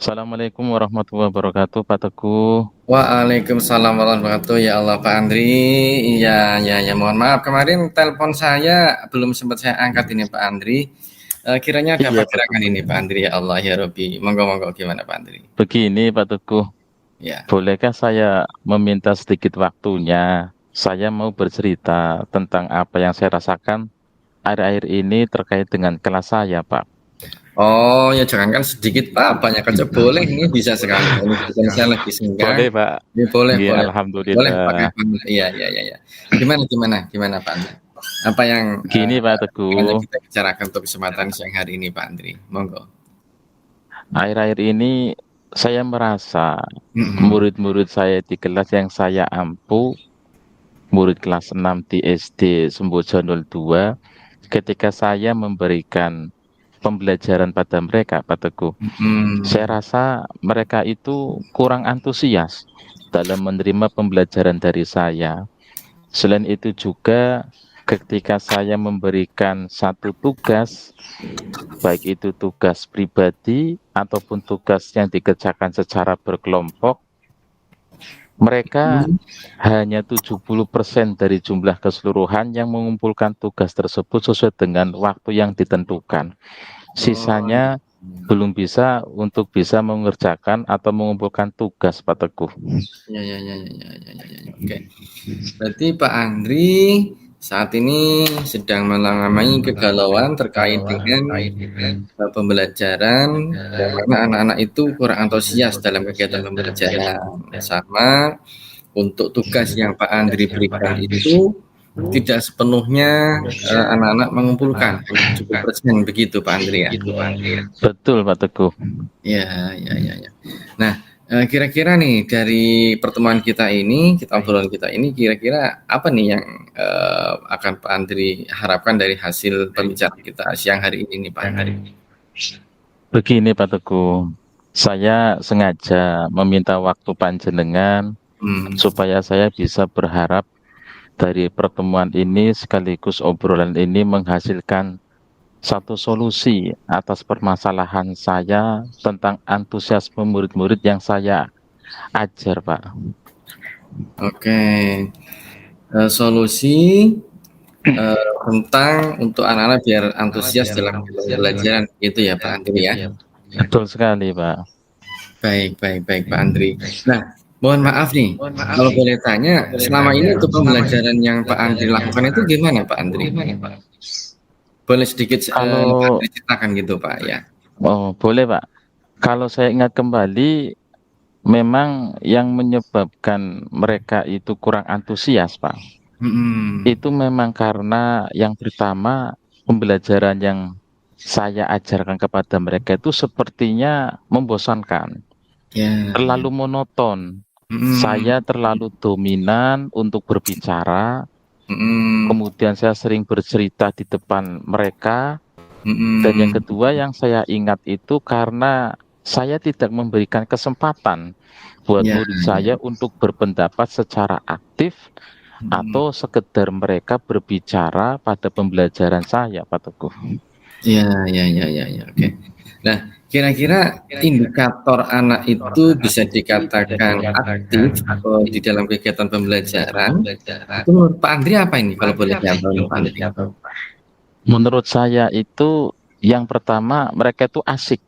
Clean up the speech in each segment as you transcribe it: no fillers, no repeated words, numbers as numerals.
Assalamualaikum warahmatullahi wabarakatuh, Pak Teguh. Waalaikumsalam warahmatullahi wabarakatuh. Ya Allah, Pak Andri. Iya. Mohon maaf, kemarin telepon saya belum sempat saya angkat ini, Pak Andri. Kiranya ada Iya, Pak pergerakan Teguh. ini, Pak Andri. Ya Allah, ya Robbi. Monggo, gimana, Pak Andri? Begini, Pak Teguh, Ya. bolehkah saya meminta sedikit waktunya? Saya mau bercerita tentang apa yang saya rasakan akhir-akhir ini terkait dengan kelas saya, Pak. Oh, ya jangankan sedikit, Pak. Banyak aja boleh. Ini bisa sekali. Ini bukan saya lagi senggang. Boleh, Pak. Ini boleh, Iya, boleh. Boleh, pakai alhamdulillah. Pak. Iya. Gimana, Pak Andri? Apa yang Gini, Pak pengennya Teguh, kita bicarakan untuk kesempatan siang hari ini, Pak Andri? Monggo. akhir-akhir ini saya merasa Mm-mm. murid-murid saya di kelas yang saya ampu, murid kelas 6 di SD Semboja 02, ketika saya memberikan pembelajaran pada mereka, Pak Teguh, saya Mm-mm. rasa mereka itu kurang antusias dalam menerima pembelajaran dari saya. Selain itu juga ketika saya memberikan satu tugas, baik itu tugas pribadi ataupun tugas yang dikerjakan secara berkelompok, mereka hanya 70% dari jumlah keseluruhan yang mengumpulkan tugas tersebut sesuai dengan waktu yang ditentukan. Oh, iya. Sisanya belum bisa untuk bisa mengerjakan atau mengumpulkan tugas, Pak Teguh. Ya. Oke. Berarti Pak Andri saat ini sedang mengalami kegalauan terkait dengan pembelajaran, yang mana anak-anak itu kurang antusias dalam kegiatan pembelajaran. Sama untuk tugas yang Pak Andri berikan itu tidak sepenuhnya anak-anak mengumpulkan, hanya 70% begitu Pak Andri ya. Betul, Pak Teguh. Ya. Nah, kira-kira nih dari pertemuan kita obrolan kita ini, kira-kira apa nih yang akan Pak Andri harapkan dari hasil pembicaraan kita siang hari ini nih Pak Andri? Begini, Pak Teguh, saya sengaja meminta waktu panjenengan Hmm. supaya saya bisa berharap dari pertemuan ini sekaligus obrolan ini menghasilkan satu solusi atas permasalahan saya tentang antusiasme murid-murid yang saya ajar, Pak. Oke. Solusi tentang untuk anak-anak biar antusias dalam pembelajaran gitu ya Pak Andri ya. Betul sekali, Pak. Baik Pak Andri. Nah, mohon maaf nih, kalau boleh tanya, selama ini untuk pembelajaran yang Pak Andri lakukan itu gimana Pak Andri? Boleh sedikit Pak Kalau Andri ceritakan gitu Pak ya. boleh, Pak. Kalau saya ingat kembali, memang yang menyebabkan mereka itu kurang antusias, Pak. Mm-mm. Itu memang karena yang pertama, pembelajaran yang saya ajarkan kepada mereka itu sepertinya membosankan, Ya. terlalu monoton. Mm-mm. Saya terlalu dominan untuk berbicara, Mm-mm. kemudian saya sering bercerita di depan mereka, dan yang Mm-mm. kedua yang saya ingat itu karena saya tidak memberikan kesempatan buat Ya, murid saya untuk berpendapat secara aktif Mm-mm. atau sekedar mereka berbicara pada pembelajaran saya, Pak Teguh. Ya. Oke. Nah, kira-kira indikator anak itu bisa dikatakan aktif di dalam kegiatan pembelajaran. Itu menurut Pak Andri apa ini kalau boleh saya tahu nih Pak Andri? Menurut saya itu yang pertama mereka itu asik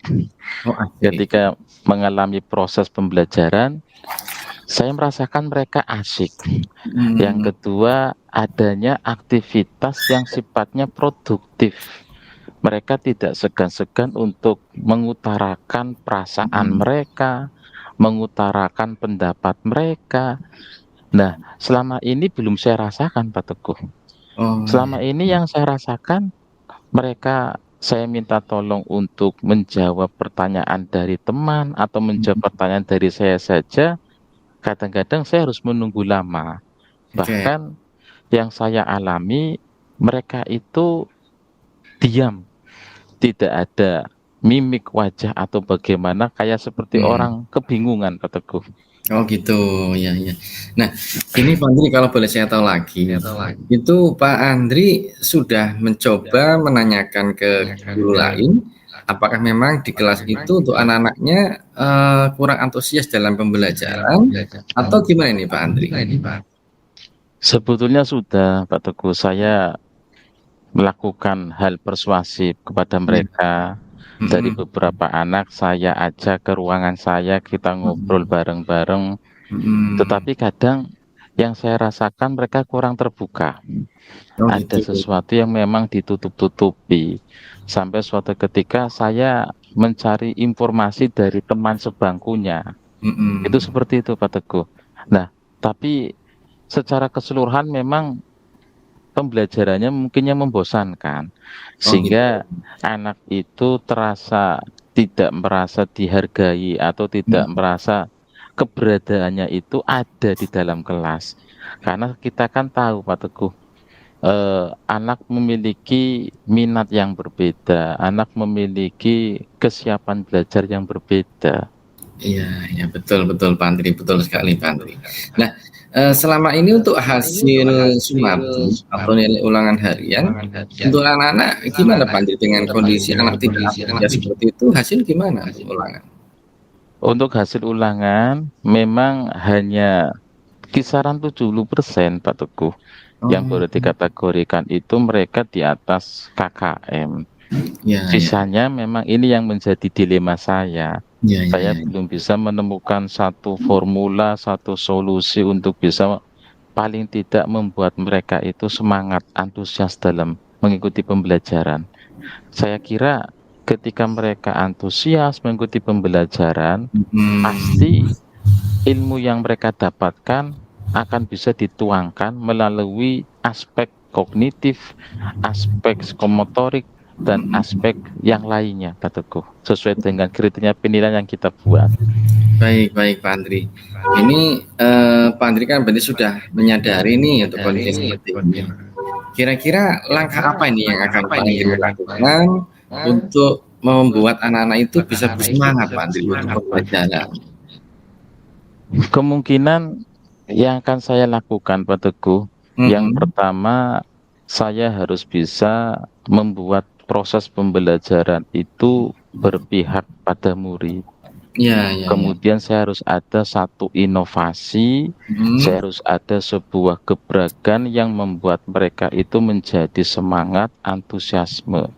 Oh asik. ketika mengalami proses pembelajaran. Saya merasakan mereka asik. Yang Hmm. kedua, adanya aktivitas yang sifatnya produktif. Mereka tidak segan-segan untuk mengutarakan perasaan Hmm. mereka, mengutarakan pendapat mereka. Nah, selama ini belum saya rasakan, Pak Teguh. Oh iya. Selama ini yang saya rasakan, mereka saya minta tolong untuk menjawab pertanyaan dari teman atau menjawab Hmm. pertanyaan dari saya saja. Kadang-kadang saya harus menunggu lama. Oke. Bahkan yang saya alami, mereka itu diam, tidak ada mimik wajah atau bagaimana, kayak seperti Hmm. orang kebingungan, Pak Teguh. Oh gitu, ya. Nah, ini Pak Andri kalau boleh saya tahu lagi, itu Pak Andri sudah mencoba menanyakan ke guru lain apakah memang di kelas itu untuk anak-anaknya kurang antusias dalam pembelajaran atau gimana nih Pak Andri? Sebetulnya sudah, Pak Teguh, saya melakukan hal persuasif kepada Iya. mereka. Dari Mhm. beberapa anak saya ajak ke ruangan saya, kita ngobrol Mhm. bareng-bareng. Mhm. Tetapi kadang yang saya rasakan mereka kurang terbuka. Oh Ada gitu. sesuatu yang memang ditutup-tutupi. Sampai suatu ketika saya mencari informasi dari teman sebangkunya. Itu Mhm. seperti itu, Pak Teguh. Nah, tapi secara keseluruhan memang pembelajarannya mungkinnya membosankan, Oh gitu. sehingga anak itu terasa tidak merasa dihargai atau tidak Mhm. merasa keberadaannya itu ada di dalam kelas. Karena kita kan tahu Pak Teguh, anak memiliki minat yang berbeda, anak memiliki kesiapan belajar yang berbeda. Iya, ya betul betul Pak Andri, betul sekali Pak Andri. Nah, selama ini untuk hasil Sumabdi atau nilai ulangan harian, untuk anak-anak gimana Pak Andri dengan kondisi anak tidak antusias seperti itu, hasil gimana untuk ulangan? Untuk hasil ulangan memang hanya kisaran 70% Pak Teguh. Yang Oh, boleh dikategorikan itu mereka di atas KKM. ya ya Sisanya memang ini yang menjadi dilema saya. ya ya Saya ya. belum bisa menemukan satu formula, satu solusi untuk bisa paling tidak membuat mereka itu semangat, antusias dalam mengikuti pembelajaran. Saya kira ketika mereka antusias mengikuti pembelajaran, Mhm. pasti ilmu yang mereka dapatkan akan bisa dituangkan melalui aspek kognitif, aspek psikomotorik, dan Mhm. aspek yang lainnya, Pak Teguh, sesuai dengan kriteria penilaian yang kita buat. Baik baik Pak Andri. Ini, Pak Andri kan berarti sudah menyadari nih untuk kondisi seperti ini. Kira-kira langkah apa ini yang akan Pak Andri lakukan untuk membuat anak-anak itu bisa bersemangat Pak Andri untuk pembelajaran? Kemungkinan yang akan saya lakukan, Pak Teguh, yang Mhm. pertama saya harus bisa membuat proses pembelajaran itu berpihak pada murid. Iya iya iya. Kemudian saya harus ada satu inovasi, Mhm. saya harus ada sebuah gebrakan yang membuat mereka itu menjadi semangat, antusiasme.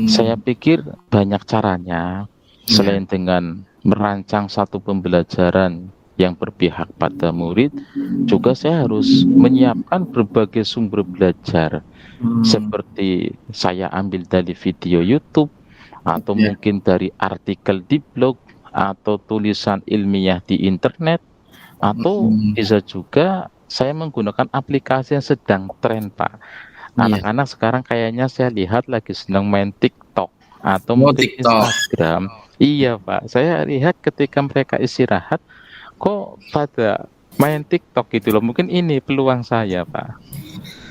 Saya Mhm. pikir banyak caranya, Iya. selain dengan merancang satu pembelajaran yang berpihak pada murid, juga saya harus menyiapkan berbagai sumber belajar, Mhm. seperti saya ambil dari video YouTube, atau Iya. mungkin dari artikel di blog, atau tulisan ilmiah di internet, atau Mhm. bisa juga saya menggunakan aplikasi yang sedang tren, Pak. Iya. Anak-anak sekarang kayaknya saya lihat lagi senang main TikTok atau Oh mungkin TikTok. Instagram. Iya, Pak. Saya lihat ketika mereka istirahat, kok pada main TikTok gitu loh. Mungkin ini peluang saya, Pak.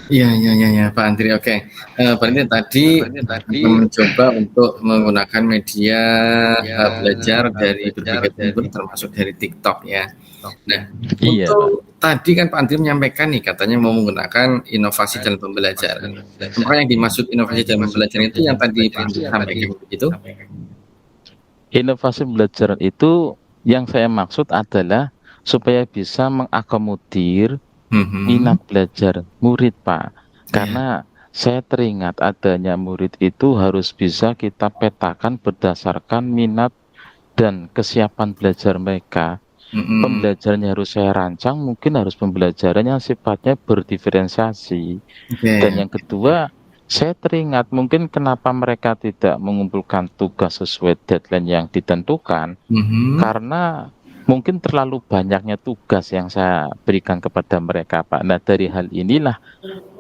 Iya iya iya iya, Pak Andri, oke. Berarti tadi akan mencoba untuk menggunakan media, belajar dari berbagai sumber termasuk dari TikTok ya. Nah, Iya, Pak. untuk tadi kan Pak Andri menyampaikan nih katanya mau menggunakan inovasi dalam pembelajaran. Apakah yang dimaksud inovasi dalam pembelajaran itu yang tadi Pak Andri sampaikan begitu? Inovasi pembelajaran itu yang saya maksud adalah supaya bisa mengakomodir Mhm. minat belajar murid, Pak. Iya. Karena saya teringat adanya murid itu harus bisa kita petakan berdasarkan minat dan kesiapan belajar mereka. Mhm. Pembelajaran yang harus saya rancang mungkin harus pembelajaran yang sifatnya berdiferensiasi. Dan Oke. yang kedua, saya teringat mungkin kenapa mereka tidak mengumpulkan tugas sesuai deadline yang ditentukan, Mhm. karena mungkin terlalu banyaknya tugas yang saya berikan kepada mereka, Pak. Nah, dari hal inilah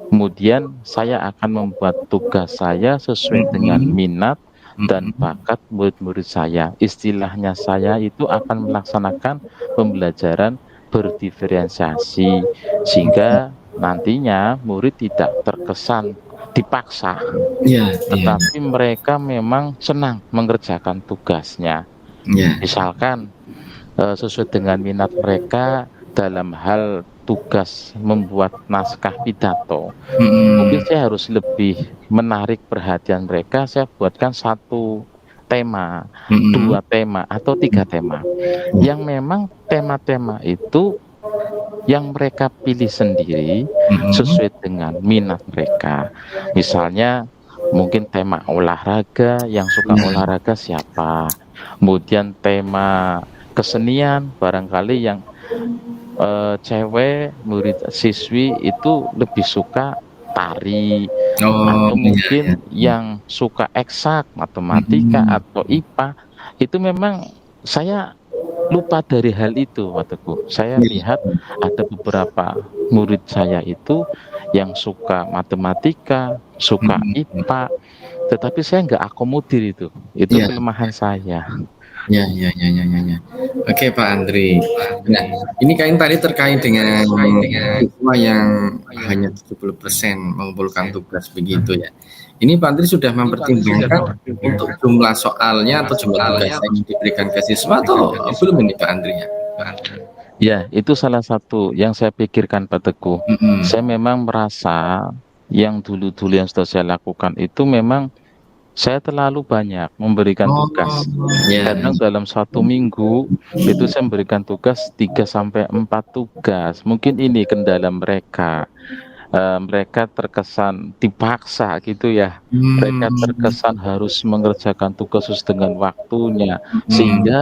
kemudian saya akan membuat tugas saya sesuai dengan Mhm. minat dan Mhm. bakat murid-murid saya. Istilahnya saya itu akan melaksanakan pembelajaran berdiferensiasi, sehingga nantinya murid tidak terkesan dipaksa, Iya iya tetapi mereka memang senang mengerjakan tugasnya. iya. Misalkan sesuai dengan minat mereka dalam hal tugas membuat naskah pidato. Mungkin Mhm. saya harus lebih menarik perhatian mereka, saya buatkan satu tema, Mm-mm. 2 tema atau 3 tema, yang memang tema-tema itu yang mereka pilih sendiri Mm-mm. sesuai dengan minat mereka. Misalnya mungkin tema olahraga, yang suka Nah, olahraga siapa. Kemudian tema kesenian, barangkali yang cewek murid siswi itu lebih suka tari, oh atau iya ya. mungkin yang suka eksak, matematika Mm-mm. atau IPA, itu memang saya lupa dari hal itu waktuku. Saya Iya, lihat ada beberapa murid saya itu yang suka matematika, suka mm-mm. IPA, tetapi saya nggak akomodir itu. Itu Iya. kelemahan saya. Ya, ya, ya, ya, ya, ya. Oke, Pak Andri. Nah, ini kan tadi terkait dengan siswa yang hanya 70% mengumpulkan tugas begitu ya. Ini Pak Andri sudah mempertimbangkan untuk jumlah soalnya atau jumlah tugas yang diberikan ke siswa atau belum ini Pak Andri ya? Ya, itu salah satu yang saya pikirkan Pak Teguh. Mm-mm. Saya memang merasa yang dulu-dulu yang sudah saya lakukan itu memang saya terlalu banyak memberikan Oh, tugas. ya. Kadang dalam 1 minggu itu saya memberikan tugas 3 sampai 4 tugas. Mungkin ini kendala mereka. Mereka terkesan dipaksa gitu ya. Mereka Hmm. terkesan harus mengerjakan tugas sesuai dengan waktunya, Hmm. sehingga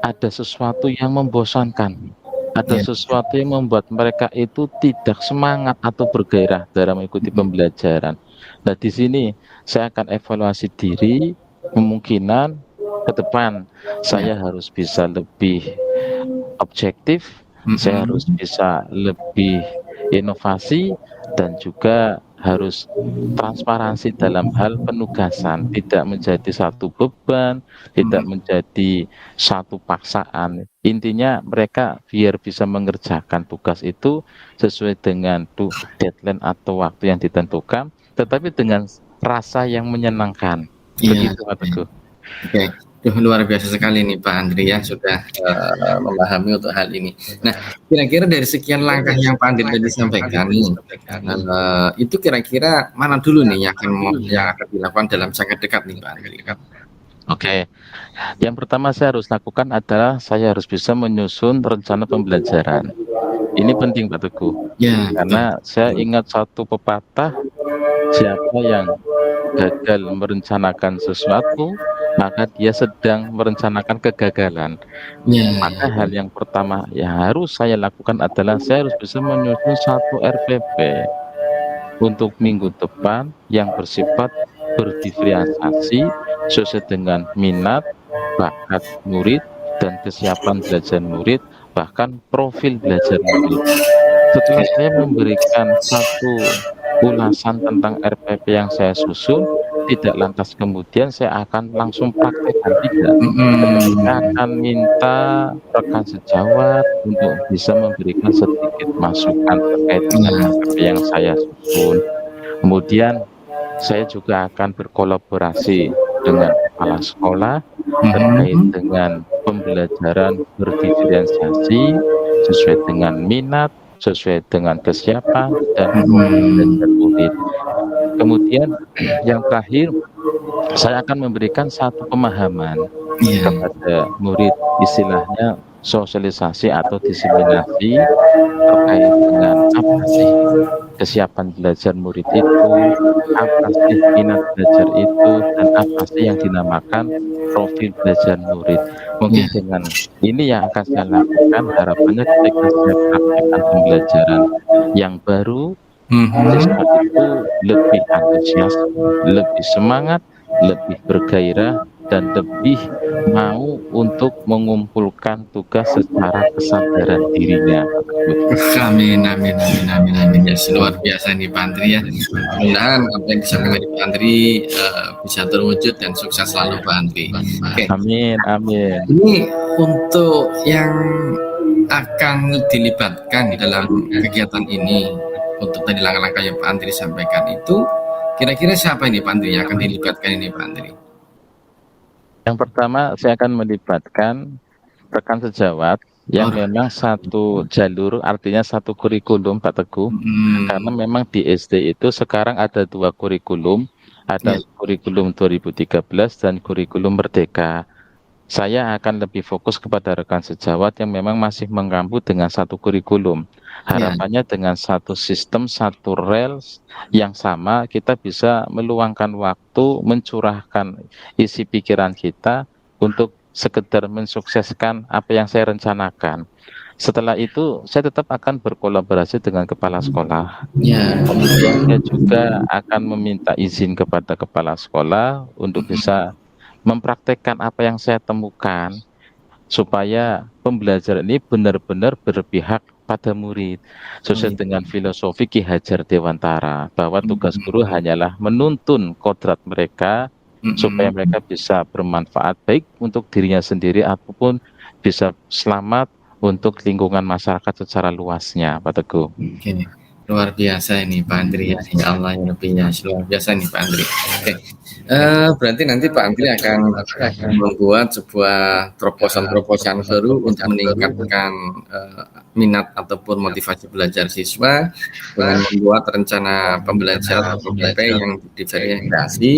ada sesuatu yang membosankan. Ada Ya. sesuatu yang membuat mereka itu tidak semangat atau bergairah dalam mengikuti pembelajaran. Nah, di sini saya akan evaluasi diri, kemungkinan ke depan Ya. saya harus bisa lebih objektif, saya harus Mm-mm. bisa lebih inovasi, dan juga harus transparansi dalam hal penugasan, tidak menjadi satu beban, tidak Mm-mm. menjadi satu paksaan. Intinya mereka biar bisa mengerjakan tugas itu sesuai dengan deadline atau waktu yang ditentukan, tetapi dengan rasa yang menyenangkan. Iya. Begitu, Pak Teguh. Oke, duh, luar biasa sekali nih Pak Andri ya sudah memahami untuk hal ini. Nah, kira-kira dari sekian langkah yang Pak Andri tadi sampaikan nih, itu kira-kira mana dulu nih yang akan dilakukan dalam jangka dekat nih Pak Andri? Oke, yang pertama saya harus lakukan adalah saya harus bisa menyusun rencana pembelajaran. Ini penting, Pak Teguh, Ya, betul. karena saya ingat satu pepatah, siapa yang gagal merencanakan sesuatu, maka dia sedang merencanakan kegagalan. Ya, Maka hal yang pertama yang harus saya lakukan adalah saya harus bisa menyusun satu RPP untuk minggu depan yang bersifat berdiferensiasi sesuai dengan minat, bakat murid, dan kesiapan belajar murid, bahkan profil belajar murid. Setelah saya memberikan satu ulasan tentang RPP yang saya susun, tidak lantas kemudian saya akan langsung praktekkan, tidak. Tetapi saya mm-mm. akan minta rekan sejawat untuk bisa memberikan sedikit masukan terkait dengan Ya, RPP yang saya susun. Kemudian saya juga akan berkolaborasi dengan kepala sekolah terkait mm-mm. dengan pembelajaran berdiferensiasi sesuai dengan minat, sesuai dengan kesiapan dan profil belajar Mm-mm. murid. Kemudian yang terakhir, saya akan memberikan satu pemahaman Ya, kepada murid, istilahnya sosialisasi atau diseminasi terkait dengan apa sih kesiapan belajar murid itu, apa sih minat belajar itu, dan apa sih yang dinamakan profil belajar murid. ya. Mungkin dengan ini yang akan saya lakukan, harapannya ketika saya praktekkan pembelajaran yang baru, Mhm. siswa itu lebih antusias, lebih semangat, lebih bergairah, dan lebih mau untuk mengumpulkan tugas secara kesadaran dirinya, Pak Teguh. Amin, amin, amin, amin, amin. Ya, luar biasa nih Pak Andri ya. Mudah-mudahan apa yang disampaikan dari Pak Andri bisa terwujud dan sukses selalu Pak Andri. Oke, Amin, amin. ini untuk yang akan dilibatkan di dalam kegiatan ini untuk tadi langkah-langkah yang Pak Andri sampaikan itu kira-kira siapa ini Pak Andri yang akan dilibatkan ini Pak Andri? Yang pertama, saya akan melibatkan rekan sejawat yang Oh, memang satu jalur, artinya satu kurikulum, Pak Teguh. Karena hmm, memang di SD itu sekarang ada 2 kurikulum, Ada kurikulum 2013 dan kurikulum Merdeka. Saya akan lebih fokus kepada rekan sejawat yang memang masih mengampu dengan satu kurikulum. Harapannya dengan satu sistem, satu rel yang sama, kita bisa meluangkan waktu, mencurahkan isi pikiran kita untuk sekedar mensukseskan apa yang saya rencanakan. Setelah itu, saya tetap akan berkolaborasi dengan kepala sekolah. Kemudian saya juga akan meminta izin kepada kepala sekolah untuk bisa mempraktekkan apa yang saya temukan supaya pembelajaran ini benar-benar berpihak pada murid sesuai dengan filosofi Ki Hajar Dewantara bahwa tugas guru hanyalah menuntun kodrat mereka supaya mereka bisa bermanfaat baik untuk dirinya sendiri ataupun bisa selamat untuk lingkungan masyarakat secara luasnya, Pak Teguh. Oke. Luar biasa ini Pak Andri ya. Ya Allah ya Rabbi ya. Luar biasa nih Pak Andri. Oke. Berarti nanti Pak Andri akan membuat sebuah terobosan-terobosan baru untuk meningkatkan minat ataupun motivasi belajar siswa dengan membuat rencana pembelajaran atau PPP yang diverifikasi.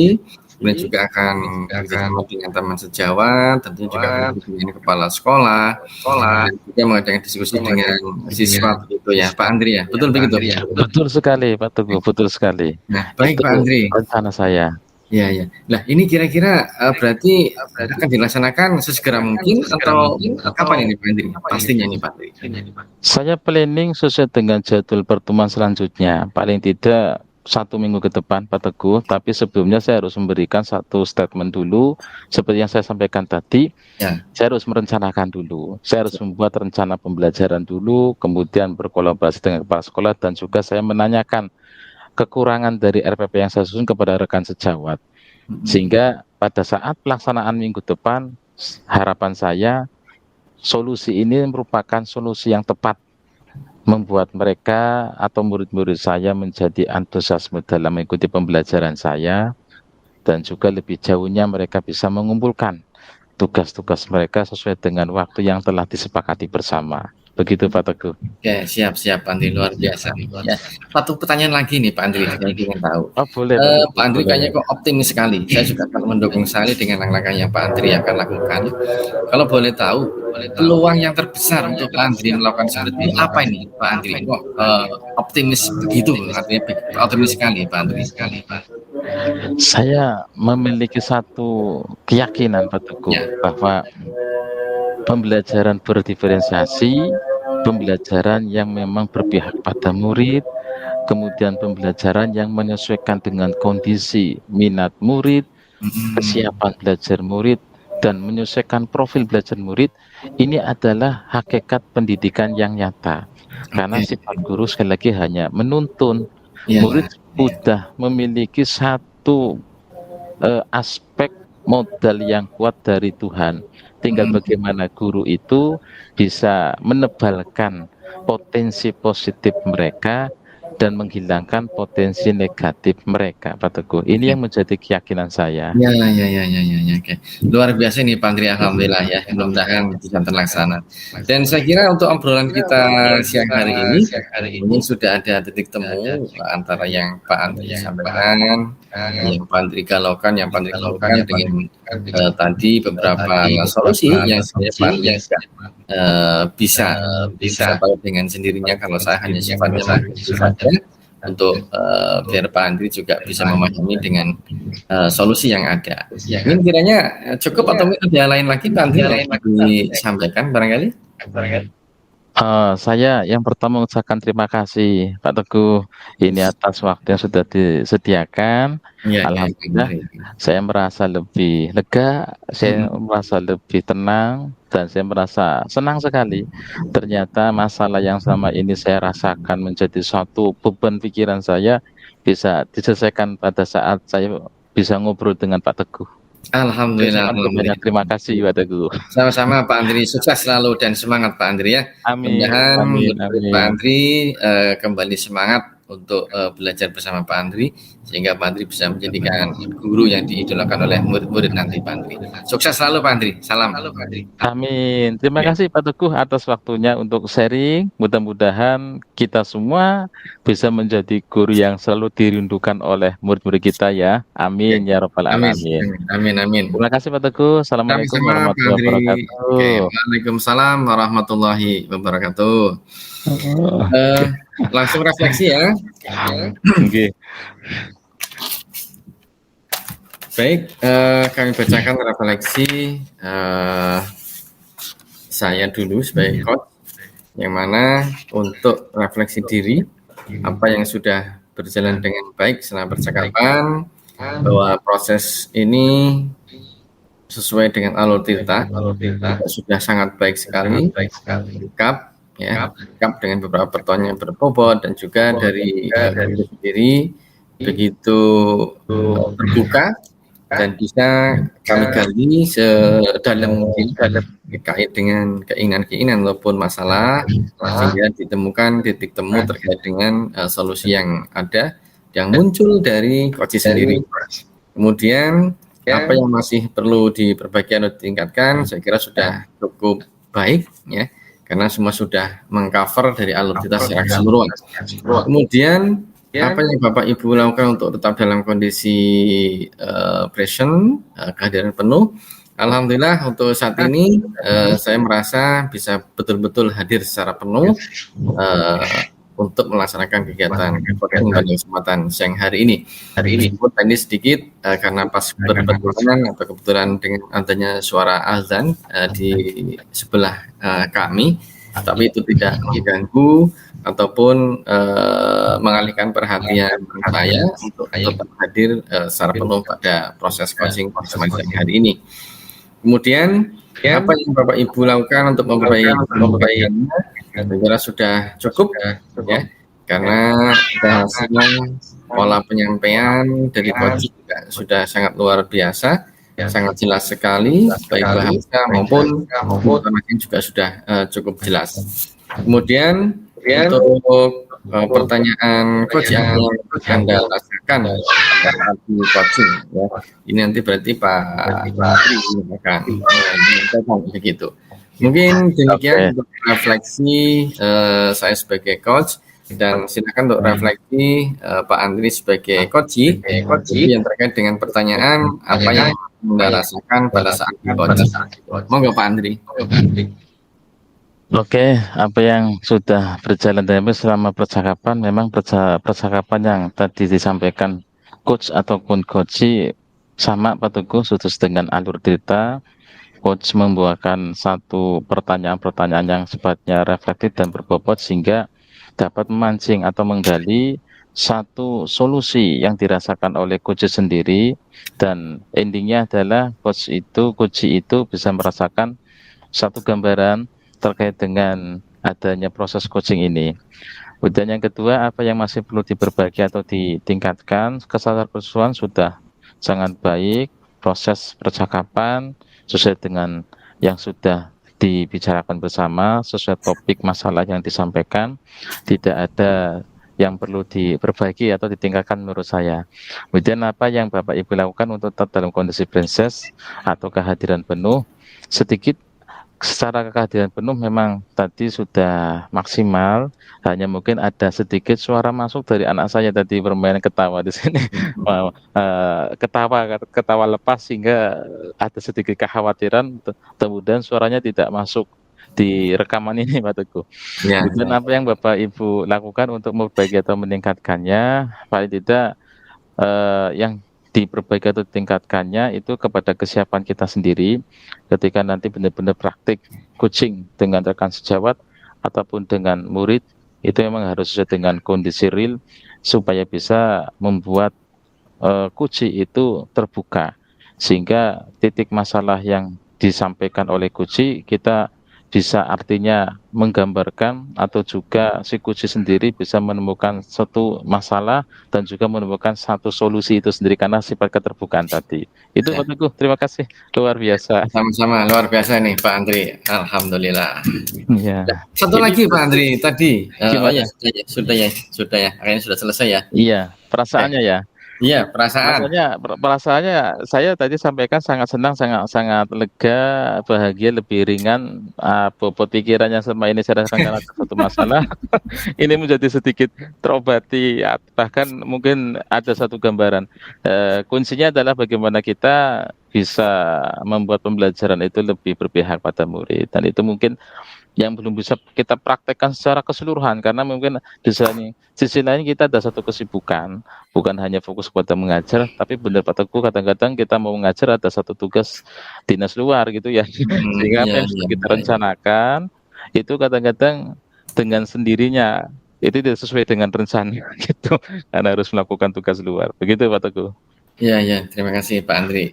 Kemudian juga akan bekerjasama dengan teman sejawat, tentunya juga dengan kepala sekolah, dan juga mengadakan diskusi dengan siswa begitu ya, Pak Andri ya, betul begitu? Betul sekali, Pak Teguh, betul sekali. Nah, baik Pak Andri. Rencana saya. Ya. Nah, ini kira-kira berarti akan dilaksanakan sesegera mungkin atau kapan ini Pak Andri? Pastinya ini Pak Andri. Saya planning sesuai dengan jadwal pertemuan selanjutnya, paling tidak 1 minggu ke depan, Pak Teguh. Tapi sebelumnya saya harus memberikan satu statement dulu, seperti yang saya sampaikan tadi. Saya harus merencanakan dulu. Saya harus membuat rencana pembelajaran dulu, kemudian berkolaborasi dengan kepala sekolah, dan juga saya menanyakan kekurangan dari RPP yang saya susun kepada rekan sejawat. Sehingga pada saat pelaksanaan minggu depan, harapan saya solusi ini merupakan solusi yang tepat, membuat mereka atau murid-murid saya menjadi antusiasme dalam mengikuti pembelajaran saya, dan juga lebih jauhnya mereka bisa mengumpulkan tugas-tugas mereka sesuai dengan waktu yang telah disepakati bersama. Begitu Pak Teguh. Oke, siap Pak Andri, luar biasa. Ya, satu pertanyaan lagi nih Pak Andri, saya ingin tahu. Boleh. Pak Andri kayaknya kok optimis sekali. Saya juga akan mendukung sekali dengan langkah yang Pak Andri akan lakukan. Kalau boleh tahu, peluang yang terbesar untuk Pak Andri melakukan seperti ini apa ini Pak Andri? Kok optimis begitu? Artinya optimis sekali Pak Andri. Saya memiliki satu keyakinan Pak Teguh bahwa pembelajaran berdiferensiasi, pembelajaran yang memang berpihak pada murid, kemudian pembelajaran yang menyesuaikan dengan kondisi minat murid, kesiapan belajar murid, dan menyesuaikan profil belajar murid, ini adalah hakikat pendidikan yang nyata. Karena sifat guru sekali lagi hanya menuntun. Murid sudah memiliki satu aspek modal yang kuat dari Tuhan. Tinggal bagaimana guru itu bisa menebalkan potensi positif mereka dan menghilangkan potensi negatif mereka, Pak Teguh. Ini yang menjadi keyakinan saya. Ya. Oke. Luar biasa nih Pak Andri, alhamdulillah ya. Mudah-mudahan bisa terlaksana. Dan saya kira untuk obrolan kita siang hari ini sudah ada titik temu antara yang Pak Andri sampaikan, yang Pak Andri galaukan, dengan tadi beberapa solusi yang sebenarnya bisa dengan sendirinya kalau saya hanya sifatnya saja untuk biar Pak Andri juga bisa memahami dengan solusi yang ada. Ini kiranya cukup atau ada lain lagi Pak Andri yang disampaikan barangkali? Saya yang pertama mengucapkan terima kasih Pak Teguh ini atas waktu yang sudah disediakan. Alhamdulillah saya merasa lebih lega, saya merasa lebih tenang, dan saya merasa senang sekali. Ternyata masalah yang selama ini saya rasakan menjadi suatu beban pikiran saya bisa diselesaikan pada saat saya bisa ngobrol dengan Pak Teguh. Alhamdulillah. Terima kasih Pak Teguh. Sama-sama Pak Andri, sukses selalu dan semangat Pak Andri ya. Amin. Mudah-mudahan Pak Andri kembali semangat untuk belajar bersama Pak Andri, sehingga Pak Andri bisa menjadikan guru yang diidolakan oleh murid-murid nanti Pak Andri. Sukses selalu Pak Andri, salam. Amin. Terima Ya. kasih Pak Teguh atas waktunya untuk sharing. Mudah-mudahan kita semua bisa menjadi guru yang selalu dirindukan oleh murid-murid kita ya. Amin ya Rabbal Amin, Alamin. amin, amin. Terima kasih Pak Teguh. Assalamualaikum Sama-sama Pak warahmatullahi Andri. Oke, wabarakatuh. Waalaikumsalam warahmatullahi wabarakatuh. Langsung refleksi ya. Oke. Baik, kami bacakan refleksi saya dulu sebagai coach, yang mana untuk refleksi diri, apa yang sudah berjalan dengan baik selama percakapan, bahwa proses ini sesuai dengan alur tirta, sudah sangat baik sekali, lengkap, ya, lengkap dengan beberapa pertanyaan berbobot, dan juga dari diri sendiri begitu terbuka dan bisa kami gali sedalam mungkin terkait dengan keinginan-keinginan maupun masalah, sehingga ditemukan titik temu terkait dengan solusi yang ada yang muncul dari coach sendiri. Kemudian apa yang masih perlu diperbaiki atau ditingkatkan, saya kira sudah cukup baik ya, karena semua sudah mengcover dari alur kita secara keseluruhan. Kemudian apa yang Bapak Ibu lakukan untuk tetap dalam kondisi present, kehadiran penuh. Alhamdulillah untuk saat ini saya merasa bisa betul-betul hadir secara penuh untuk melaksanakan kegiatan coaching pada kesempatan siang hari ini. Meskipun tadi sedikit karena pas berbenturan atau kebetulan dengan adanya suara azan di sebelah kami, tapi itu tidak mengganggu ataupun mengalihkan perhatian saya untuk tetap hadir secara penuh pada proses coaching siang hari ini. Kemudian apa yang Bapak Ibu lakukan untuk memperbaiki saya kira sudah cukup ya, karena hasilnya pola penyampaian dari coach juga sudah sangat luar biasa, sangat jelas sekali, baik bahasa maupun informasi juga sudah cukup jelas. Kemudian untuk pertanyaan coach yang Anda rasakan di coaching ya, ini nanti berarti Pak Tri akan menyampaikan begitu. Mungkin demikian untuk refleksi saya sebagai coach, dan silakan untuk refleksi Pak Andri sebagai coach yang terkait dengan pertanyaan apa yang Anda rasakan pada saat di coaching. Monggo Pak Andri. Oke, apa yang sudah berjalan dengan baik selama percakapan, memang percakapan yang tadi disampaikan coach ataupun coach sama Pak Teguh, sudut dengan alur cerita. Coach membawakan satu pertanyaan-pertanyaan yang sifatnya reflektif dan berbobot sehingga dapat memancing atau menggali satu solusi yang dirasakan oleh coach sendiri, dan endingnya adalah coach itu bisa merasakan satu gambaran terkait dengan adanya proses coaching ini. Kemudian yang kedua, apa yang masih perlu diperbaiki atau ditingkatkan, kesadaran persoalan sudah sangat baik, proses percakapan sesuai dengan yang sudah dibicarakan bersama, sesuai topik masalah yang disampaikan, tidak ada yang perlu diperbaiki atau ditingkatkan menurut saya. Kemudian apa yang Bapak Ibu lakukan untuk tetap dalam kondisi princess atau kehadiran penuh, sedikit secara kehadiran penuh memang tadi sudah maksimal, hanya mungkin ada sedikit suara masuk dari anak saya tadi bermain ketawa di sini, ketawa lepas sehingga ada sedikit kekhawatiran, kemudian suaranya tidak masuk di rekaman ini Pak Teguh. Kemudian apa yang Bapak Ibu lakukan untuk memperbaiki atau meningkatkannya, paling tidak yang diperbaiki atau ditingkatkannya itu kepada kesiapan kita sendiri ketika nanti benar-benar praktik coaching dengan rekan sejawat ataupun dengan murid, itu memang harus sesuai dengan kondisi real supaya bisa membuat coaching itu terbuka, sehingga titik masalah yang disampaikan oleh coaching kita bisa artinya menggambarkan atau juga si kunci sendiri bisa menemukan suatu masalah dan juga menemukan satu solusi itu sendiri karena sifat keterbukaan tadi. Itu Ya, Pak Teguh, terima kasih, luar biasa. sama-sama luar biasa nih Pak Andri. Alhamdulillah. Ya, Nah, satu ini lagi Pak Andri tadi. Oh ya, gimana? sudah ya. Akhirnya sudah selesai ya. Iya, Oke. perasaannya ya. Iya, perasaan. Perasaannya saya tadi sampaikan sangat senang, sangat sangat lega, bahagia, lebih ringan, bobot pikiran yang selama ini saya rasakan karena ada satu masalah, ini menjadi sedikit terobati, bahkan mungkin ada satu gambaran. Kuncinya adalah bagaimana kita bisa membuat pembelajaran itu lebih berpihak pada murid, dan itu mungkin yang belum bisa kita praktekkan secara keseluruhan karena mungkin sisi lain kita ada satu kesibukan, bukan hanya fokus pada mengajar, tapi benar Pak Teguh, kadang-kadang kita mau mengajar ada satu tugas dinas luar gitu ya, sehingga Iya, apa yang iya, sudah kita iya. rencanakan itu kadang-kadang dengan sendirinya itu tidak sesuai dengan rencana gitu, karena harus melakukan tugas luar. Begitu Pak Teguh. Iya, iya. Terima kasih Pak Andri.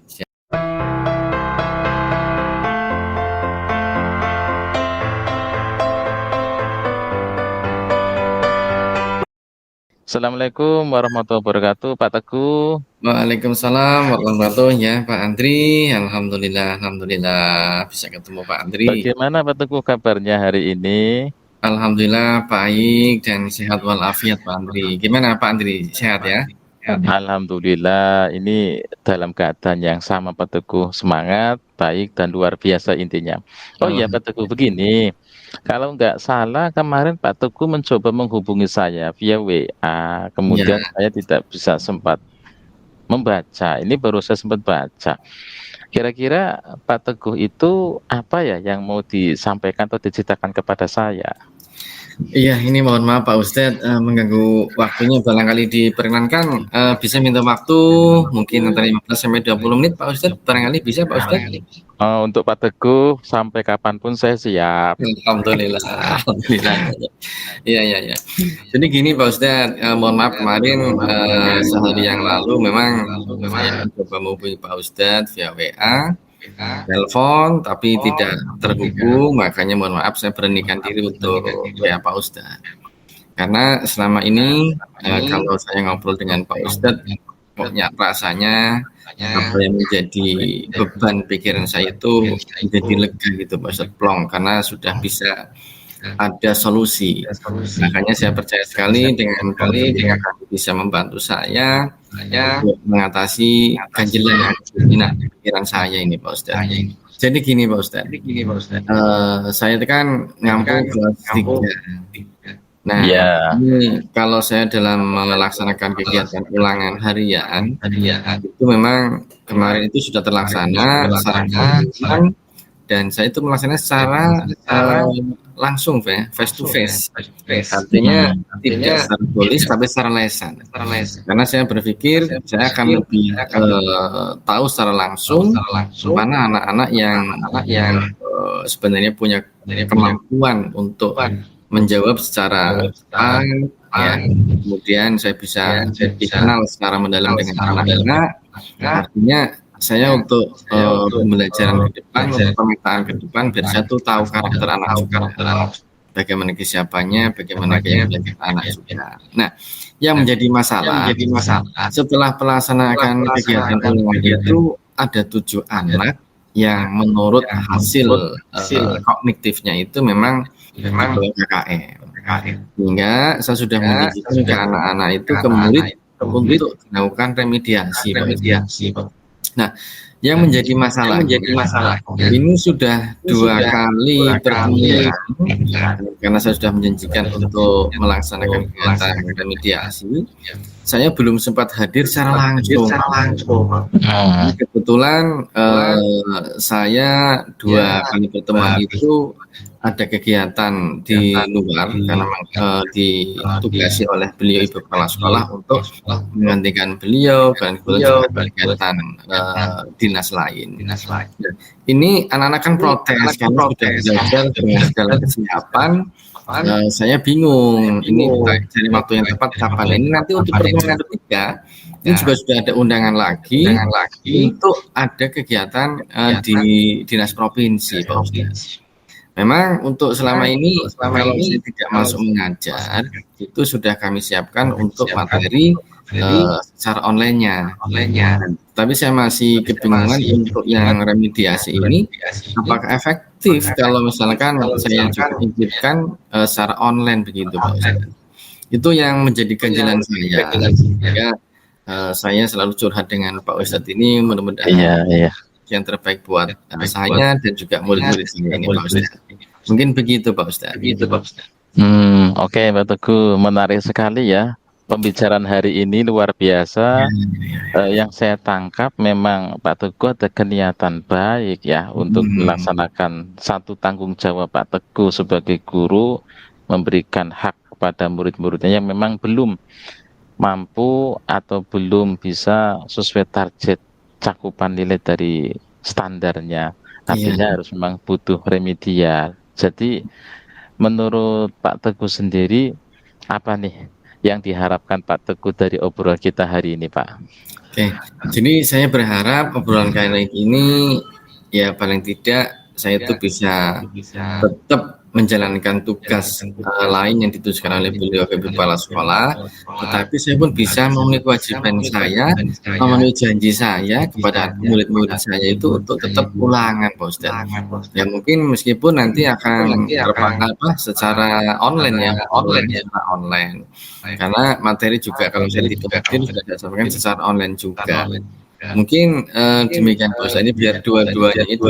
Assalamualaikum warahmatullahi wabarakatuh, Pak Teguh. Waalaikumsalam warahmatullahi wabarakatuh ya Pak Andri. Alhamdulillah, alhamdulillah bisa ketemu Pak Andri. Bagaimana Pak Teguh kabarnya hari ini? Alhamdulillah baik dan sehat walafiat Pak Andri. Gimana Pak Andri? Sehat ya? Alhamdulillah, ini dalam keadaan yang sama Pak Teguh, semangat, baik dan luar biasa intinya. Oh iya Pak Teguh, begini, kalau nggak salah kemarin Pak Teguh mencoba menghubungi saya via WA, Iya. kemudian saya tidak bisa sempat membaca. Ini baru saya sempat baca. Kira-kira Pak Teguh itu apa ya yang mau disampaikan atau diceritakan kepada saya? Iya, ini mohon maaf Pak Ustadz mengganggu waktunya, barangkali diperkenankan bisa minta waktu mungkin antara 15 sampai 20 menit Pak Ustadz, barangkali bisa Pak Ustadz. Untuk Pak Teguh, sampai kapanpun saya siap. Alhamdulillah, alhamdulillah. Iya, iya, iya. Jadi gini Pak Ustadz, mohon maaf kemarin sehari yang lalu memang saya coba menghubungi Pak Ustadz via WA, telepon, tapi tidak terhubung, makanya mohon maaf saya beranikan diri untuk WA Pak Ustadz. Karena selama ini kalau saya ngobrol dengan Pak Ustadz, pokoknya rasanya apa yang menjadi beban pikiran saya itu menjadi lega gitu Pak Ustadz, plong, karena sudah bisa ada solusi. Makanya saya percaya sekali dengan Pak Ustadz akan bisa membantu saya untuk mengatasi ganjilan yang ada di pikiran saya ini Pak Ustadz. Jadi gini Pak Ustadz, saya itu kan ngampu kelas 3. Nah, ini kalau saya dalam melaksanakan kegiatan ulangan harian, itu memang kemarin itu sudah terlaksana secara konsisten, dan saya itu melaksanakan secara langsung, face to face. Artinya tidak secara tulis tapi secara lesan. Karena saya berpikir saya akan lebih tahu secara langsung mana anak-anak yang sebenarnya punya kemampuan untuk menjawab secara cepat, ya. Kemudian saya bisa dikenal secara mendalam dengan anak-anak. Artinya saya untuk pembelajaran ke depan, untuk pemetaan ke depan, biar saya tuh tahu karakter anak juga, bagaimana kesiapannya, bagaimana gaya belajar anak juga. Nah, yang menjadi masalah setelah pelaksanaan kegiatan ulangan itu ada 7 anak yang menurut hasil kognitifnya itu memang KKM. Sehingga saya sudah mengizinkan ke anak-anak itu ke murid untuk melakukan remediasi. Nah, yang menjadi masalah ini sudah 2 kali pertemuan karena saya sudah menjanjikan untuk melaksanakan kegiatan remediasi. Saya belum sempat hadir secara langsung. Kebetulan saya 2 kali pertemuan itu ada kegiatan di luar karena ditugasi oleh beliau Ibu Kepala Sekolah untuk menggantikan beliau dan kemudian juga kegiatan dinas lain. Ini anak-anak kan protes karena sudah belajar dengan segala kesiapan. Saya bingung ini cari waktu yang tepat kapan. Ini nanti untuk pertemuan ketiga ini juga sudah ada undangan lagi untuk ada kegiatan di dinas provinsi Pak Ustadz. Memang untuk selama ini kalau saya tidak masuk mengajar, itu sudah kami siapkan untuk materi secara online-nya. Tapi saya masih kebingungan untuk yang remediasi ini, apakah efektif kalau misalkan saya juga hidupkan secara online begitu, Pak Ustadz. Itu yang menjadi ganjalan saya. Ya, saya selalu curhat dengan Pak Ustadz ini, mudah-mudahan Iya. yang terbaik buat saya dan juga murid-murid saya ini, Pak Ustadz. Mungkin begitu, Pak Ustadz. Oke, Pak Teguh, menarik sekali ya. Pembicaraan hari ini luar biasa. Yang saya tangkap memang Pak Teguh ada keniatan baik ya untuk melaksanakan satu tanggung jawab Pak Teguh sebagai guru, memberikan hak kepada murid-muridnya yang memang belum mampu atau belum bisa sesuai target cakupan nilai dari standarnya. Artinya harus memang butuh remedial. Jadi menurut Pak Teguh sendiri, apa nih yang diharapkan Pak Teguh dari obrolan kita hari ini, Pak? Oke, jadi saya berharap obrolan kali ini ya paling tidak saya itu bisa tetap menjalankan tugas lain yang ditujukan oleh beliau sebagai kepala sekolah, tetapi saya pun bisa memenuhi kewajiban saya, memenuhi janji saya kepada murid-murid saya itu untuk tetap ulangan, Pak Ustadz. Ya mungkin meskipun nanti akan secara online online. Karena materi juga kalau saya tidak hadir sudah saya sampaikan secara online juga. Mungkin demikian Pak Ustadz, ini biar dua-duanya itu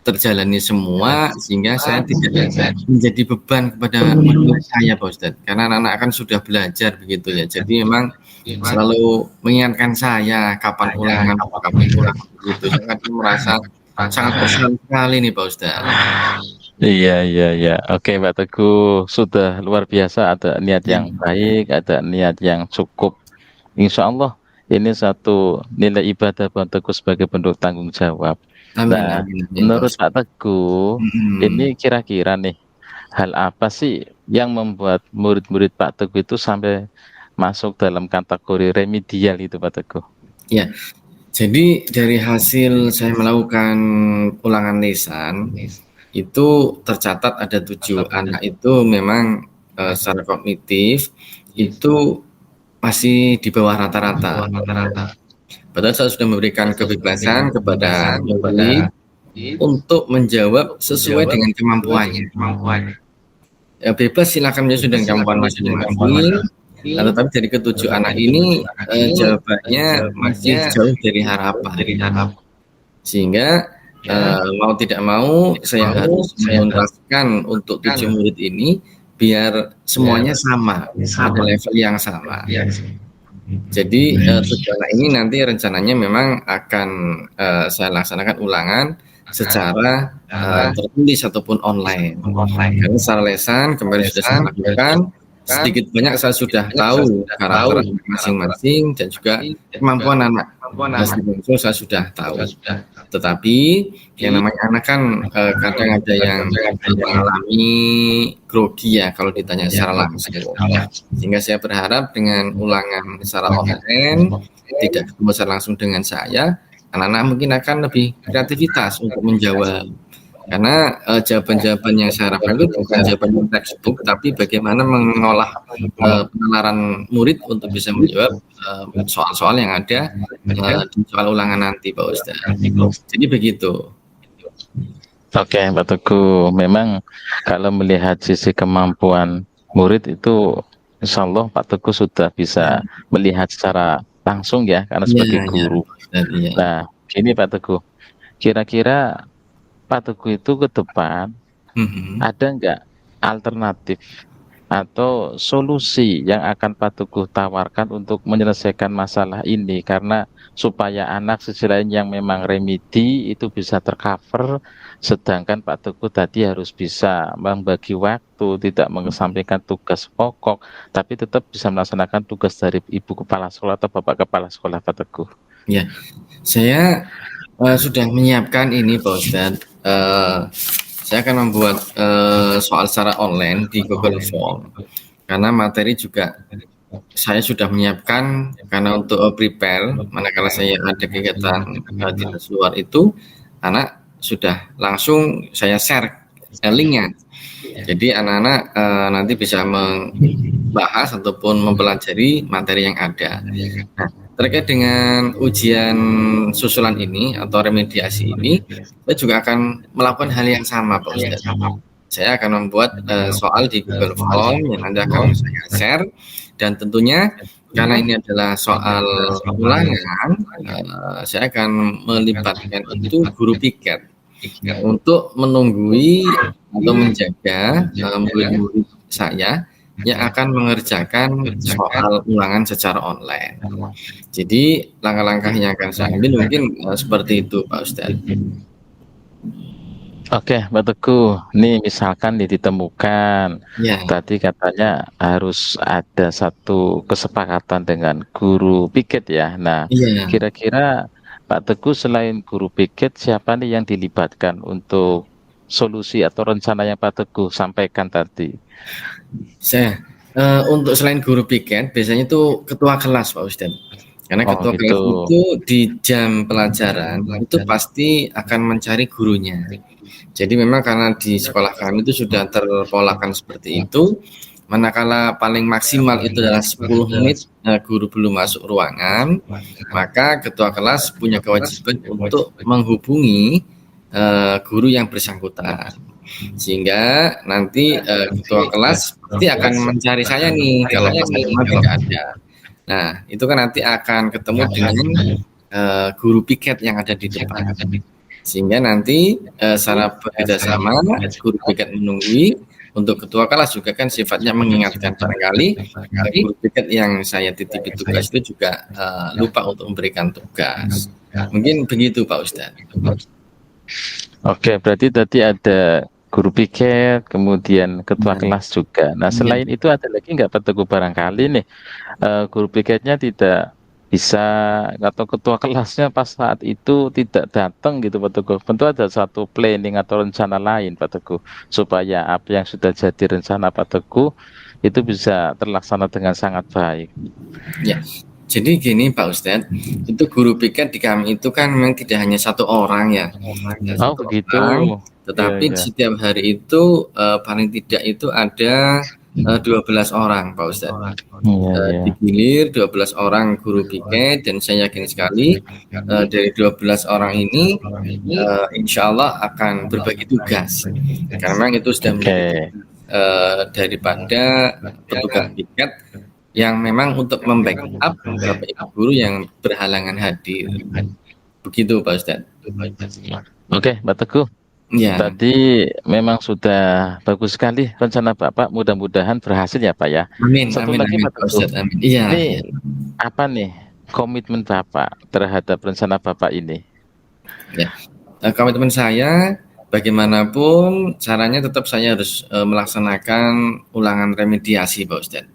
terjalani semua sehingga saya tidak menjadi beban kepada murid saya, Pak Ustadz. Karena anak-anak kan sudah belajar begitu ya. Jadi memang selalu mengingatkan saya kapan ulangan begitu. Sangat merasa sangat bersenang sekali nih, Pak Ustadz. Iya. Oke, Pak Teguh, sudah luar biasa, ada niat yang baik, ada niat yang cukup. Insya Allah ini satu nilai ibadah Pak Teguh sebagai bentuk tanggung jawab. Nah, menurut Pak Teguh, ini kira-kira nih, hal apa sih yang membuat murid-murid Pak Teguh itu sampai masuk dalam kategori remedial itu, Pak Teguh? Ya, jadi dari hasil saya melakukan ulangan lisan, itu tercatat ada 7 anak itu memang secara kognitif itu masih di bawah rata-rata. Padahal saya sudah memberikan kebebasan kepada murid untuk menjawab sesuai dengan kemampuannya. Ya, bebas silakan menjawab dengan kemampuan masing-masing. Tetapi dari ke-7 anak ini jawabannya masih jauh dari harapan. Sehingga mau tidak mau saya harus menuntaskan untuk 7 murid ini biar semuanya sama, pada level yang sama. Jadi 7 anak ini nanti rencananya memang akan saya laksanakan ulangan secara tertulis ataupun online. Karena secara lesan kemarin sudah saya lakukan, sedikit banyak saya sudah tahu karakter masing-masing dan juga kemampuan anak masing-masing saya sudah tahu. Tetapi yang namanya anak kan kadang ada yang mengalami grogi ya kalau ditanya secara langsung. Sehingga saya berharap dengan ulangan secara online, tidak ketemu secara langsung dengan saya, anak-anak mungkin akan lebih kreativitas untuk menjawab. Karena jawaban-jawaban yang saya harapkan itu bukan jawaban textbook, tapi bagaimana mengolah penalaran murid untuk bisa menjawab soal-soal yang ada di soal ulangan nanti, Pak Ustadz. Jadi begitu. Oke, Pak Teguh, memang kalau melihat sisi kemampuan murid itu, insya Allah Pak Teguh sudah bisa melihat secara langsung ya, karena sebagai guru. Nah, gini Pak Teguh, kira-kira Pak Teguh itu ke depan ada nggak alternatif atau solusi yang akan Pak Teguh tawarkan untuk menyelesaikan masalah ini, karena supaya anak sisi lain yang memang remedi itu bisa tercover, sedangkan Pak Teguh tadi harus bisa membagi waktu, tidak mengesampingkan tugas pokok, tapi tetap bisa melaksanakan tugas dari Ibu Kepala Sekolah atau Bapak Kepala Sekolah, Pak Teguh. Ya, saya sudah menyiapkan ini, Pak Ustadz. Saya akan membuat soal secara online di Google Form, karena materi juga saya sudah menyiapkan, karena untuk prepare manakala saya ada kegiatan di luar itu, anak sudah langsung saya share linknya. Jadi anak-anak nanti bisa membahas ataupun mempelajari materi yang ada. Nah, terkait dengan ujian susulan ini atau remediasi ini, saya juga akan melakukan hal yang sama, Pak Ustadz. Saya akan membuat soal di Google Form yang nanti akan saya share, dan tentunya karena ini adalah soal ulangan, saya akan melibatkan itu guru piket untuk menunggui atau menjaga murid-murid saya yang akan mengerjakan soal ulangan secara online. Jadi langkah-langkah yang akan saya ambil mungkin seperti itu, Pak Ustadz. Oke, Mbak Teguh, ini misalkan ditemukan, tadi katanya harus ada satu kesepakatan dengan guru piket ya. Nah, kira-kira Pak Teguh selain guru piket, siapa nih yang dilibatkan untuk solusi atau rencana yang Pak Teguh sampaikan tadi? Saya, untuk selain guru piket, biasanya itu ketua kelas, Pak Ustadz. Karena ketua kelas itu di jam pelajaran itu pasti akan mencari gurunya. Jadi memang karena di sekolah kami itu sudah terpolakan seperti itu, manakala paling maksimal itu adalah 10 menit guru belum masuk ruangan, maka ketua kelas punya kewajiban untuk menghubungi guru yang bersangkutan. Sehingga nanti ketua kelas pasti akan mencari saya nih kalau Mas Ahmad tidak ada. Nah, itu kan nanti akan ketemu dengan guru piket yang ada di depan. Sehingga nanti secara berbeda sama guru piket menunggui, untuk ketua kelas juga kan sifatnya mengingatkan, barangkali guru piket yang saya titipi tugas itu juga lupa untuk memberikan tugas. Mungkin begitu, Pak Ustadz. Oke, berarti tadi ada guru piket, kemudian ketua kelas juga. Nah, selain itu ada lagi nggak Pak Teguh, barangkali nih guru piketnya tidak bisa atau ketua kelasnya pas saat itu tidak datang gitu Pak Teguh. Tentu ada satu planning atau rencana lain Pak Teguh, supaya apa yang sudah jadi rencana Pak Teguh itu bisa terlaksana dengan sangat baik. Ya, jadi gini Pak Ustadz, itu guru piket di kami itu kan memang tidak hanya satu orang ya. Oh begitu. Tetapi setiap hari itu paling tidak itu ada 12 orang Pak Ustadz. Digilir 12 orang guru piket, dan saya yakin sekali dari 12 orang ini insya Allah akan berbagi tugas, karena itu sudah menjadi daripada petugas piket yang memang untuk membackup beberapa ibu guru yang berhalangan hadir. Begitu Pak Ustadz. Oke, Pak Teguh. Ya. Tadi memang sudah bagus sekali rencana Bapak, mudah-mudahan berhasil ya Pak ya. Amin. Satu amin, lagi amin, Pak Teguh. Iya. Ini apa nih komitmen Bapak terhadap rencana Bapak ini? Ya, komitmen saya bagaimanapun caranya tetap saya harus melaksanakan ulangan remediasi Pak Ustadz.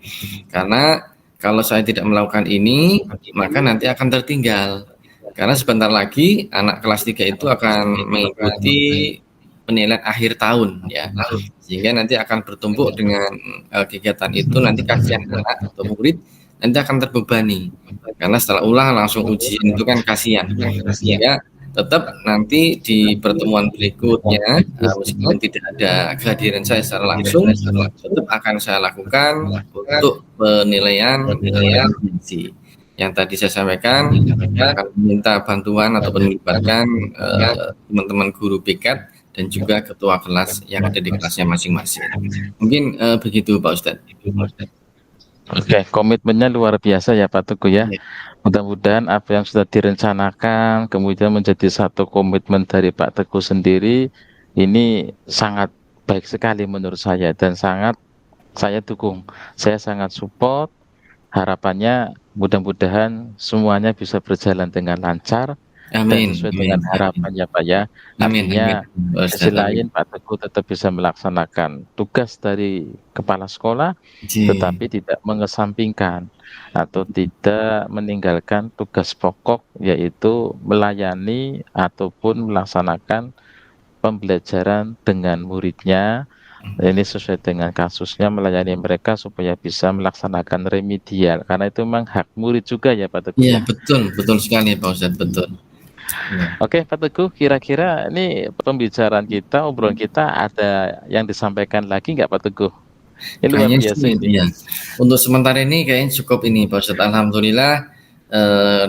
Karena kalau saya tidak melakukan ini, maka nanti akan tertinggal. Karena sebentar lagi anak kelas 3 itu akan mengikuti penilaian akhir tahun ya. Sehingga nanti akan bertumpuk dengan kegiatan itu, nanti kasihan anak atau murid nanti akan terbebani. Karena setelah ulang langsung ujian itu kan kasihan. Sehingga tetap nanti di pertemuan berikutnya, meskipun tidak ada kehadiran saya secara langsung, tetap akan saya lakukan untuk penilaian uji. Yang tadi saya sampaikan, akan meminta bantuan atau melibatkan teman-teman guru piket dan juga ketua kelas yang ada di kelasnya masing-masing. Mungkin begitu Pak Ustadz. Oke, komitmennya luar biasa ya Pak Teguh ya. Mudah-mudahan apa yang sudah direncanakan kemudian menjadi satu komitmen dari Pak Teguh sendiri, ini sangat baik sekali menurut saya, dan sangat saya dukung. Saya sangat support. Harapannya mudah-mudahan semuanya bisa berjalan dengan lancar. Amin. Dan sesuai dengan harapannya Pak ya. Artinya sisi lain Pak Teguh tetap bisa melaksanakan tugas dari kepala sekolah, tetapi tidak mengesampingkan atau tidak meninggalkan tugas pokok, yaitu melayani ataupun melaksanakan pembelajaran dengan muridnya. Ini sesuai dengan kasusnya, melayani mereka supaya bisa melaksanakan remedial, karena itu memang hak murid juga ya Pak Teguh. Iya betul sekali Pak Ustadz, betul. Oke, Pak Teguh, kira-kira ini pembicaraan kita, obrolan kita ada yang disampaikan lagi nggak Pak Teguh? Ini luar Kayaknya biasa sih, ini. ya. Untuk sementara ini kayaknya cukup ini, Pak Ustadz. Alhamdulillah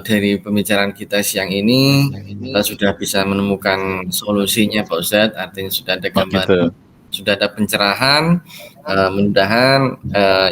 dari pembicaraan kita siang ini kita sudah bisa menemukan solusinya, Pak Ustadz. Artinya sudah ada Oh gitu. gambaran, sudah ada pencerahan. Mudah-mudahan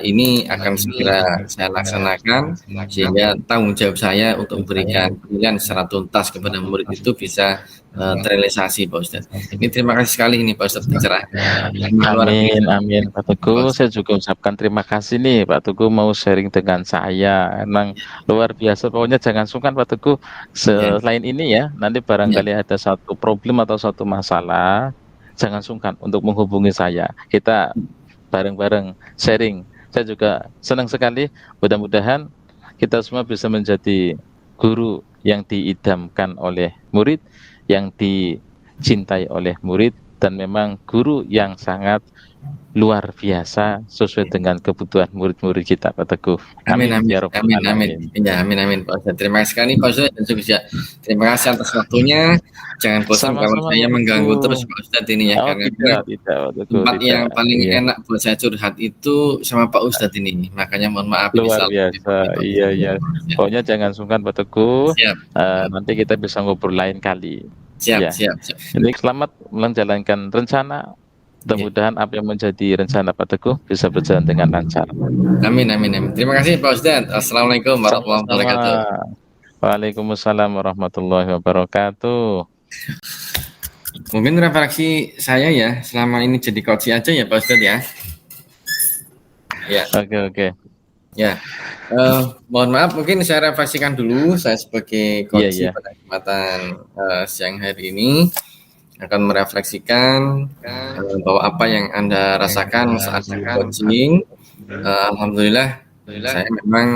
ini akan segera saya laksanakan sehingga tanggung jawab saya untuk memberikan penilaian secara tuntas kepada murid itu bisa terrealisasi, Pak Ustadz. Ini terima kasih sekali ini Pak Ustadz pencerahannya. Luar Amin, biasa. amin Pak Teguh. Saya juga ucapkan terima kasih nih Pak Teguh mau sharing dengan saya. Emang luar biasa. Pokoknya jangan sungkan Pak Teguh. Ya, Selain ini ya, nanti ya, barangkali ada satu problem atau satu masalah, jangan sungkan untuk menghubungi saya. Kita bareng-bareng sharing. Saya juga senang sekali. Mudah-mudahan kita semua bisa menjadi guru yang diidamkan oleh murid, yang dicintai oleh murid, dan memang guru yang sangat luar biasa sesuai dengan kebutuhan murid-murid kita, Pak Teguh. amin, Amin amin, ya Rabbal amin, amin. Alamin. Ya, amin, amin, Pak Ustadz. Terima kasih sekali, Pak Ustadz. Dan juga terima kasih atas waktunya. Jangan bosan kalau Sama-sama saya Pak mengganggu terus, Teguh. Pak Ustadz ini ya, Oh karena tidak, tidak Pak Teguh, tempat tidak. yang paling Iya. enak buat saya curhat itu sama Pak Ustadz ini. Makanya mohon maaf ini Luar selalu biasa, dimaklumi, Pak iya Ustadz. iya. Ya, Pokoknya jangan sungkan Pak Teguh. siap, Nanti kita bisa ngobrol lain kali. siap, Ya, siap, siap. ini selamat menjalankan rencana. Ya. Mudah-mudahan apa yang menjadi rencana Pak Teguh bisa berjalan dengan lancar. Amin, amin, amin. Terima kasih, Pak Ustadz. Assalamualaikum warahmatullahi Sama-sama. wabarakatuh. Waalaikumsalam warahmatullahi wabarakatuh. Mungkin refleksi saya ya, selama ini jadi coach aja ya, Pak Ustadz ya. Ya. Oke. Ya, mohon maaf mungkin saya refleksikan dulu. Saya sebagai coach Iya. pada kesempatan siang hari ini akan merefleksikan bahwa apa yang Anda rasakan saat di coaching. Alhamdulillah, saya memang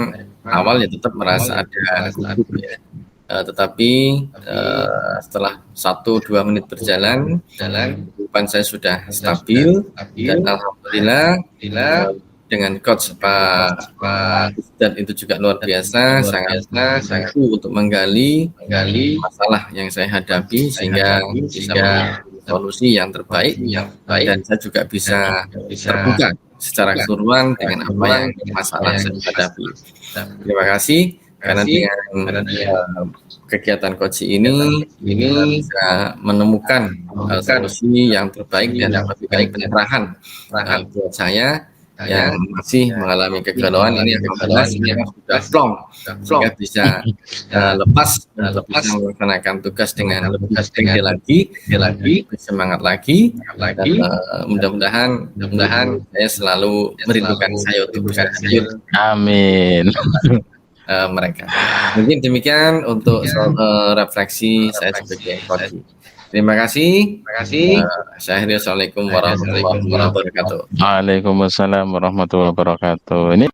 awal ya tetap merasa ada gugup ya. Tetapi setelah 1-2 menit berjalan, kehidupan saya sudah stabil dan alhamdulillah dengan coach Pak dan itu juga luar biasa, sangat mampu untuk menggali masalah yang saya hadapi sehingga bisa memberi solusi yang terbaik dan saya juga bisa terbuka secara keseluruhan dengan apa yang masalah saya hadapi. Terima kasih karena dengan kegiatan coach ini bisa menemukan solusi yang terbaik dan memberikan pencerahan buat saya yang masih mengalami kegalauan ini alhamdulillah sekarang sudah plong sehingga bisa lepas bisa melaksanakan tugas dengan lebih pede lagi semangat lagi dan mudah-mudahan saya selalu merindukan saya untuk bisa hadir Amin. mereka. Mungkin demikian untuk refleksi saya sebagai coach. Terima kasih. Saya akhiri. Assalamualaikum warahmatullahi wabarakatuh. Waalaikumsalam warahmatullahi wabarakatuh. Ini